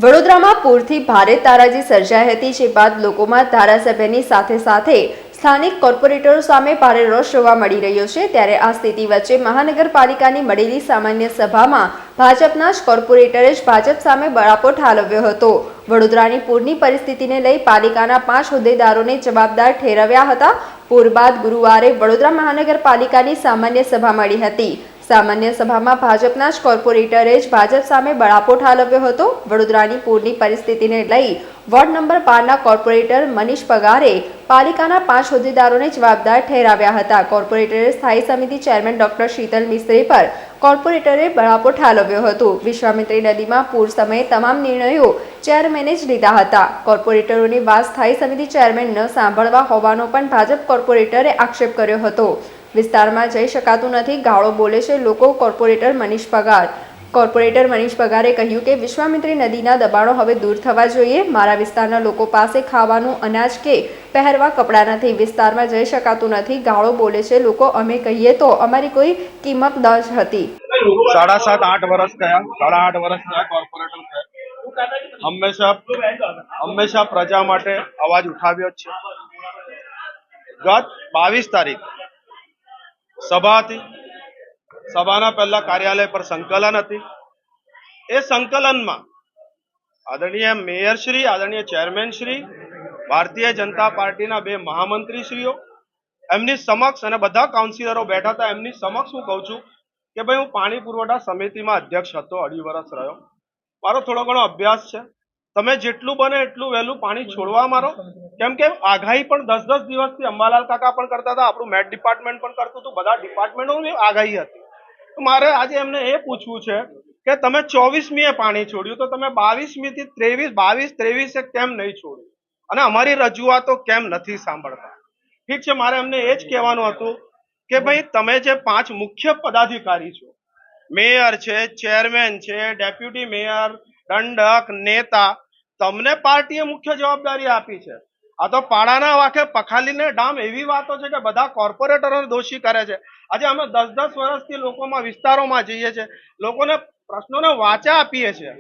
વડોદરામાં પૂરથી ભારે તારાજી સર્જાઈ હતી, જે બાદ લોકોમાં ધારાસભ્યની સાથે સાથે સ્થાનિક કોર્પોરેટરો સામે ભારે રોષ જોવા મળી રહ્યો છે। ત્યારે આ સ્થિતિ વચ્ચે મહાનગરપાલિકાની મળેલી સામાન્ય સભામાં ભાજપના જ કોર્પોરેટરે જ ભાજપ સામે બળાપો ઠાલવ્યો હતો। વડોદરાની પૂરની પરિસ્થિતિને લઈ પાલિકાના 5 હોદ્દેદારોને જવાબદાર ઠેરવ્યા હતા। પૂર બાદ ગુરુવારે વડોદરા મહાનગરપાલિકાની સામાન્ય સભા મળી હતી। સામાન્ય સભામાં ભાજપના જ કોર્પોરેટરે જ ભાજપ સામે બળાપો ઠાલવ્યો હતો। વડોદરાની પૂરની પરિસ્થિતિને લઈ વોર્ડ નંબર 12ના કોર્પોરેટર મનીષ પગારે પાલિકાના 5 હોદ્દેદારોને જવાબદાર ઠેરાવ્યા હતા। કોર્પોરેટરે સ્થાયી સમિતિ ચેરમેન ડોક્ટર શીતલ મિસ્ત્રી પર કોર્પોરેટરે બળાપો ઠાલવ્યો હતો। વિશ્વામિત્રી નદીમાં પૂર સમયે તમામ નિર્ણયો ચેરમેને જ લીધા હતા। કોર્પોરેટરોની વાત સ્થાયી સમિતિ ચેરમેન ન સાંભળવા હોવાનો પણ ભાજપ કોર્પોરેટરે આક્ષેપ કર્યો હતો। વિસ્તારમાં જઈ શકાતું નથી, ગાળો બોલે છે લોકો। કોર્પોરેટર મનીષ પગારે કહ્યું કે વિશ્વામિત્રી નદીના દબાણો હવે દૂર થવા જોઈએ। મારા વિસ્તારના લોકો પાસે ખાવાનું અનાજ કે પહેરવા કપડાં નથી, વિસ્તારમાં જઈ શકાતું નથી, ગાળો બોલે છે લોકો। અમે કહીએ તો અમારી કોઈ કિંમત ન હતી। 7.5-8 વર્ષ થયા, 8.5 વર્ષ થયા કોર્પોરેટર હંમેશા પ્રજા માટે અવાજ ઉઠાવ્યો છે। ગત 22 તારીખ સભા હતી, સભાના પહેલા કાર્યાલય પર સંકલન હતી। એ સંકલનમાં આદરણીય મેયર શ્રી, આદરણીય ચેરમેન શ્રી, ભારતીય જનતા પાર્ટીના 2 મહામંત્રીશ્રીઓ એમની સમક્ષ અને બધા કાઉન્સિલરો બેઠા હતા। એમની સમક્ષ હું કહું છું કે ભાઈ હું પાણી પુરવઠા સમિતિમાં અધ્યક્ષ હતો, 2.5 વર્ષ રહ્યો। મારો થોડો ઘણો અભ્યાસ છે। તમે જેટલું બને એટલું વહેલું પાણી છોડવા મારો, કેમ કે આગાહી પણ 10-10 દિવસથી અંબાલાલ કાકા પણ કરતા હતા, આપણું મેટ ડિપાર્ટમેન્ટ પણ કરતું હતું, બધા ડિપાર્ટમેન્ટોની આગાહી હતી। તો મારે આજે એમને એ પૂછવું છે કે તમે 24મીએ પાણી છોડ્યું, તો તમે 22મી થી 22-23 કેમ નહીં છોડ્યું, અને અમારી રજૂઆતો કેમ નથી સાંભળતા? ઠીક છે, મારે એમને એ જ કહેવાનું હતું કે ભાઈ તમે જે 5 મુખ્ય પદાધિકારી છો, મેયર છે, ચેરમેન છે, ડેપ્યુટી મેયર, દંડક, નેતા, તમને પાર્ટીએ મુખ્ય જવાબદારી આપી છે। આ તો પાડાના વાંકે પખાલીને ડામ એવી વાતો છે કે બધા કોર્પોરેટરોને દોષી કરે છે। આજે અમે 10-10 વર્ષથી લોકોમાં, વિસ્તારોમાં જઈએ છીએ, લોકોને પ્રશ્નોને વાચા આપીએ છીએ।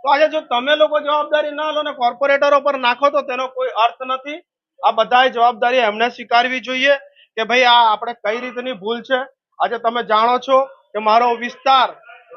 તો આજે જો તમે લોકો જવાબદારી ના લો ને કોર્પોરેટરો પર નાખો તો તેનો કોઈ અર્થ નથી। આ બધાએ જવાબદારી એમને સ્વીકારવી જોઈએ કે ભાઈ આ આપણે કઈ રીતની ભૂલ છે। આજે તમે જાણો છો કે મારો વિસ્તાર,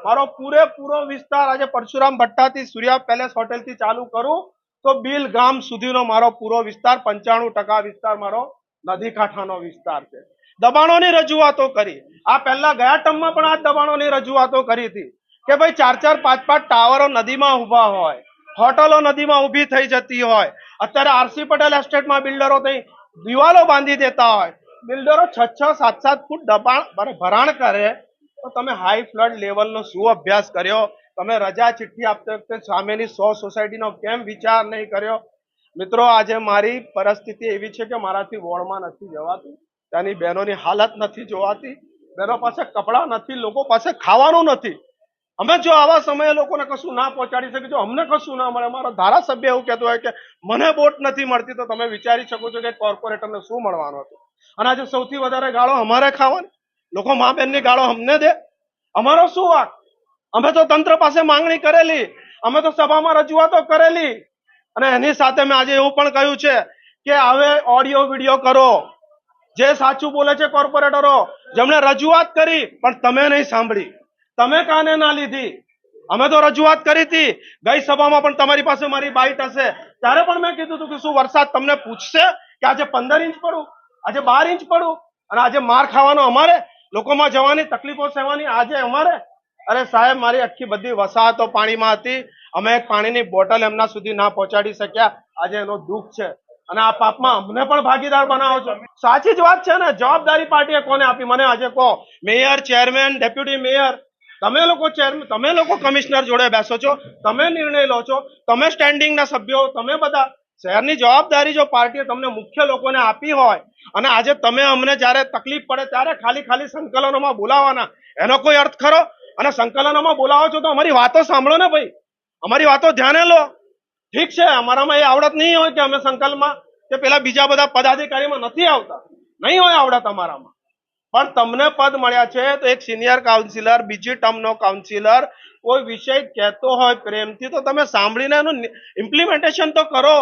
મારો પૂરેપૂરો વિસ્તાર આજે પરશુરામ ભટ્ટાથી સૂર્યા પેલેસ હોટેલથી ચાલુ કરું તો બિલ ગામ સુધીનો મારો પૂરો વિસ્તાર 95% વિસ્તાર મારો નદી કાંઠાનો વિસ્તાર છે। દબાણોની રજૂઆતો કરી, આ પહેલા ગયા ટર્મમાં પણ આ દબાણોની રજૂઆતો કરી હતી કે ભાઈ 4-4, 5-5 ટાવરો નદીમાં ઊભા હોય, હોટલો નદીમાં ઊભી થઈ જતી હોય। અત્યારે આરસી પટેલ એસ્ટેટમાં બિલ્ડરો થઈ દિવાલો બાંધી દેતા હોય, બિલ્ડરો 6-6, 7-7 ફૂટ દબાણ ભરાણ કરે, તો તમે હાઈ ફ્લડ લેવલનો શું અભ્યાસ કર્યો? તમે રજા ચિઠ્ઠી આપતી વખતે સામેની 100 સોસાયટીનો કેમ વિચાર નહીં કર્યો? મિત્રો, આજે મારી પરિસ્થિતિ એવી છે કે મારાથી વોર્ડમાં નથી જવાતું, ત્યાંની બહેનોની હાલત નથી જોવાતી, બહેનો પાસે કપડાં નથી, લોકો પાસે ખાવાનું નથી। અમે જો આવા સમયે લોકોને કશું ના પહોંચાડી શકીએ, જો અમને કશું ના મળે, મારો ધારાસભ્ય એવું કહેતો હોય કે મને વોટ નથી મળતી, તો તમે વિચારી શકો છો કે કોર્પોરેટરને શું મળવાનું હતું। અને આજે સૌથી વધારે ગાળો અમારે ખાવાની, લોકો મા બહેનની ગાળો અમને દે, અમારો શું વાંક? અમે તો તંત્ર પાસે માંગણી કરેલી, અમે તો સભામાં રજૂઆતો કરેલી, અને એની સાથે મેં આજે એવું પણ કહ્યું છે કે હવે ઓડિયો વિડીયો કરો, જે સાચું બોલે છે કોર્પોરેટરો, જેમણે રજૂઆત કરી પણ તમે નહીં સાંભળી, તમે કાને ના લીધી। અમે તો રજૂઆત કરી હતી, ગઈ સભામાં પણ તમારી પાસે મારી બાઇટ હશે, ત્યારે પણ મેં કીધું હતું કે શું વરસાદ તમને પૂછશે કે આજે 15 ઇંચ પડું, આજે 12 ઇંચ પડું, અને આજે માર ખાવાનો અમારે, લોકોમાં જવાની તકલીફો સહેવાની આજે અમારે? અરે સાહેબ, મારી આખી બધી વસાહતો પાણીમાં હતી, અમે એક પાણીની બોટલ એમના સુધી ના પહોંચાડી શક્યા, આજે એનો દુઃખ છે, અને આ પાપમાં અમને પણ ભાગીદાર બનાવો છો। સાચી જ વાત છે ને, જવાબદારી પાર્ટીએ કોને આપી? મને આજે કહો। મેયર, ચેરમેન, ડેપ્યુટી મેયર, તમે લોકો કમિશનર જોડે બેસો છો, તમે નિર્ણય લો છો, તમે સ્ટેન્ડિંગના સભ્યો, તમે બધા, શહેરની જવાબદારી જો પાર્ટીએ તમને મુખ્ય લોકોને આપી હોય, અને આજે તમે અમને જ્યારે તકલીફ પડે ત્યારે ખાલી સંકલનોમાં બોલાવવાના, એનો કોઈ અર્થ ખરો? અને સંકલનોમાં બોલાવો છો તો અમારી વાતો સાંભળો ને ભાઈ, અમારી વાતો ધ્યાને લો। ઠીક છે, અમારામાં એ આવડત નહીં હોય કે અમે સંકલનમાં કે પેલા બીજા બધા પદાધિકારીમાં નથી આવતા, નહીં હોય આવડત અમારામાં, પણ તમને પદ મળ્યા છે તો એક સિનિયર કાઉન્સિલર, બીજી ટર્મનો કાઉન્સિલર કોઈ વિષય કહેતો હોય પ્રેમથી તો તમે સાંભળીને એનું ઇમ્પ્લિમેન્ટેશન તો કરો.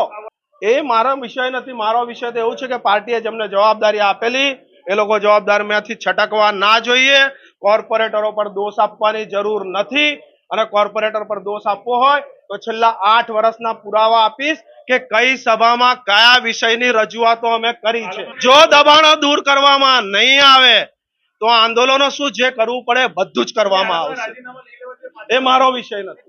એ મારો વિષય નથી. મારો વિષય તો એવું છે કે પાર્ટીએ જેમને જવાબદારી આપેલી એ લોકો જવાબદારીમાંથી છટકવા ના જોઈએ. કોર્પોરેટરો પર દોષ આપવાની જરૂર નથી, અને કોર્પોરેટર પર દોષ આપવો હોય તો છેલ્લા 8 વર્ષના પુરાવા આપીશ કે કઈ સભામાં કયા વિષયની રજૂઆતો અમે કરી છે. જો દબાણો દૂર કરવામાં નહીં આવે તો આંદોલનો શું જે કરવું પડે બધું જ કરવામાં આવશે. એ મારો વિષય નથી.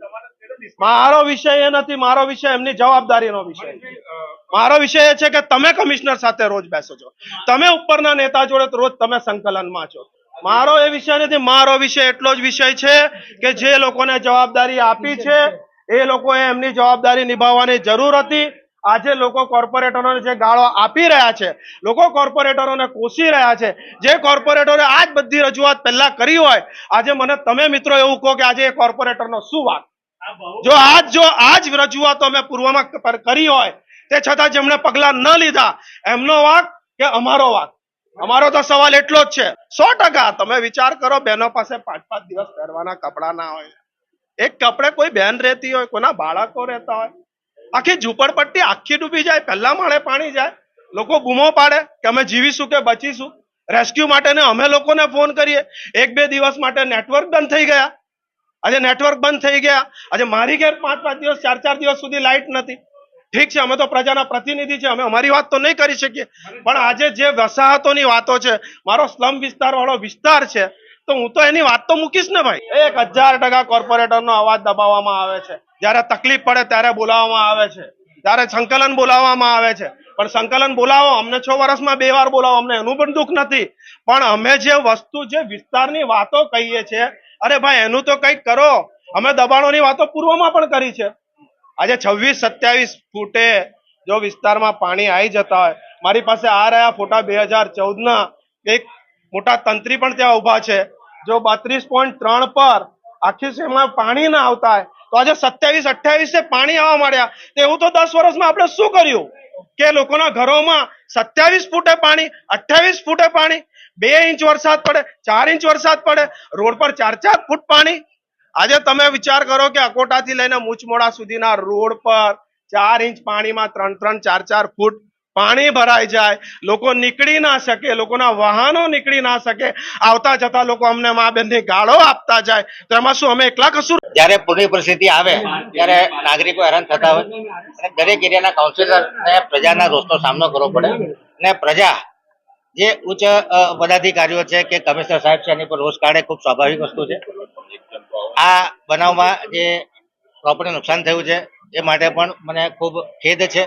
મારો વિષય એ નથી. મારો વિષય એમની જવાબદારીનો વિષય છે. મારો વિષય એ છે કે તમે કમિશનર સાથે રોજ બેસો છો, તમે ઉપરના નેતા જોડે રોજ તમે સંકલનમાં છો. મારો એ વિષય નથી. મારો વિષય એટલો જ વિષય છે કે જે લોકોને જવાબદારી આપી છે એ લોકોએ એમની જવાબદારી નિભાવવાની જરૂર હતી. આજે લોકો કોર્પોરેટરોને જે ગાળો આપી રહ્યા છે, લોકો કોર્પોરેટરોને કોસી રહ્યા છે, જે કોર્પોરેટરે આજ બધી રજૂઆત પહેલા કરી હોય, આજે મને તમે મિત્રો એવું કહો કે આજે એ કોર્પોરેટરનો શું વાક? જો આજ રજૂઆતો અમે પૂર્વમાં કરી હોય તે છતાં જેમણે પગલા ન લીધા એમનો વાક કે અમારો વાક? અમારો તો સવાલ એટલો જ છે. 100% તમે વિચાર કરો, બહેનો પાસે 5-5 દિવસ પહેરવાના કપડા ના હોય, એક કપડે કોઈ બહેન રહેતી હોય, કોના બાળકો રહેતા હોય, આખી ઝૂંપડપટ્ટી આખી ડૂબી જાય, પહેલા માળે પાણી જાય, લોકો બૂમો પાડે કે અમે જીવીશું કે બચીશું. રેસ્ક્યુ માટે અમે લોકોને ફોન કરીએ, 1-2 દિવસ માટે નેટવર્ક બંધ થઈ ગયા. આજે નેટવર્ક બંધ થઈ ગયા. આજે મારી ઘેર 5-5 દિવસ 4-4 દિવસ સુધી લાઇટ નથી. ઠીક છે, અમે તો પ્રજાના પ્રતિનિધિ છે, અમે અમારી વાત તો નહીં કરી શકીએ, પણ આજે જે વસાહતોની વાતો છે, મારો સ્લમ વિસ્તાર વાળો વિસ્તાર છે, તો હું તો એની વાત તો મૂકીશ ને ભાઈ. 1000% કોર્પોરેટરનો અવાજ દબાવવામાં આવે છે. જ્યારે તકલીફ પડે ત્યારે બોલાવવામાં આવે છે, ત્યારે સંકલન બોલાવવામાં આવે છે. પણ સંકલન બોલાવો, અમને 6 વર્ષમાં 2 વાર બોલાવો, અમને એનું પણ દુઃખ નથી. પણ અમે જે વસ્તુ, જે વિસ્તારની વાતો કહીએ છીએ, અરે ભાઈ એનું તો કંઈક કરો. અમે દબાણોની વાતો પૂર્વમાં પણ કરી છે. આજે 26-27 ફૂટે જો વિસ્તારમાં પાણી આવી જતા હોય, મારી પાસે આ રહ્યા ફોટા 2014ના, એક મોટા તંત્રી પણ ત્યાં ઉભા છે. જો 32.3 પર આખી સીમમાં પાણી ના આવતા હોય તો આજે 27-28 પાણી આવવા માંડ્યા. તો એવું તો 10 વર્ષમાં આપણે શું કર્યું કે લોકોના ઘરોમાં 27 ફૂટે પાણી, 28 ફૂટે પાણી, 2 ઇંચ વરસાદ પડે, 4 ઇંચ વરસાદ પડે, રોડ પર 4-4 ફૂટ પાણી. આજે તમે વિચાર કરો કે અકોટાથી લઈને મુચમોડા સુધીના રોડ પર 4 ઇંચ પાણીમાં 3-3, 4-4 ફૂટ પાણી ભરાઈ જાય, લોકો નીકળી ના શકે, લોકોના વાહનો નીકળી ના શકે, આવતા જતા લોકો અમને મા બેનની ગાળો આપતા જાય, તો એમાં શું અમે એકલા કસૂર? જ્યારે પૂરની પરિસ્થિતિ આવે ત્યારે નાગરિકો હેરાન થતા હોય અને દરેક એરિયાના કાઉન્સિલરને પ્રજાના રોષનો સામનો કરવો પડે, અને પ્રજા જે ઉચ્ચ પદાધિકારીઓ છે કે કમિશનર સાહેબ છે એની પર રોષ કાઢે, ખૂબ સ્વાભાવિક વસ્તુ છે. આ બનાવમાં જે પ્રોપર્ટી નુકસાન થયું છે એ માટે પણ મને ખૂબ ખેદ છે.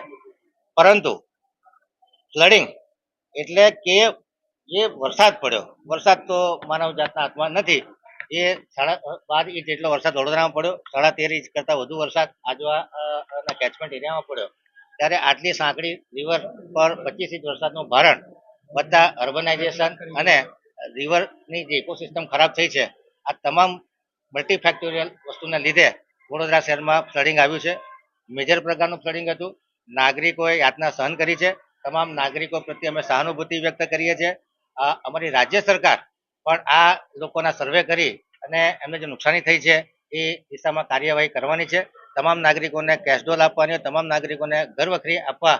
પરંતુ ફ્લડિંગ એટલે કે જે વરસાદ પડ્યો, વરસાદ તો માનવ જાતના હાથમાં નથી. એ 12.5 ઇંચ જેટલો વરસાદ વડોદરામાં પડ્યો, 13.5 ઇંચ કરતા વધુ વરસાદ આજવા કેચમેન્ટ એરિયામાં પડ્યો. ત્યારે આટલી સાંકડી રિવર પર 25 ઇંચ વરસાદનું ભારણ વત્તા અર્બનાઇઝેશન અને રિવરની જે ઇકોસિસ્ટમ ખરાબ થઈ છે, આ તમામ મલ્ટીફેક્ટોરિયલ વસ્તુને લીધે વડોદરા શહેરમાં ફ્લડિંગ આવ્યું છે. મેજર પ્રકારનું ફ્લડિંગ હતું. નાગરિકોએ યાતના સહન કરી છે. તમામ નાગરિકો પ્રત્યે અમે સહાનુભૂતિ વ્યક્ત કરીએ છીએ. અમારી રાજ્ય સરકાર પણ આ લોકોના સર્વે કરી અને એમને જે નુકસાની થઈ છે એ દિશામાં કાર્યવાહી કરવાની છે. તમામ નાગરિકોને કેશ ડોલ આપવાની, તમામ નાગરિકોને ઘર વખરી આપવા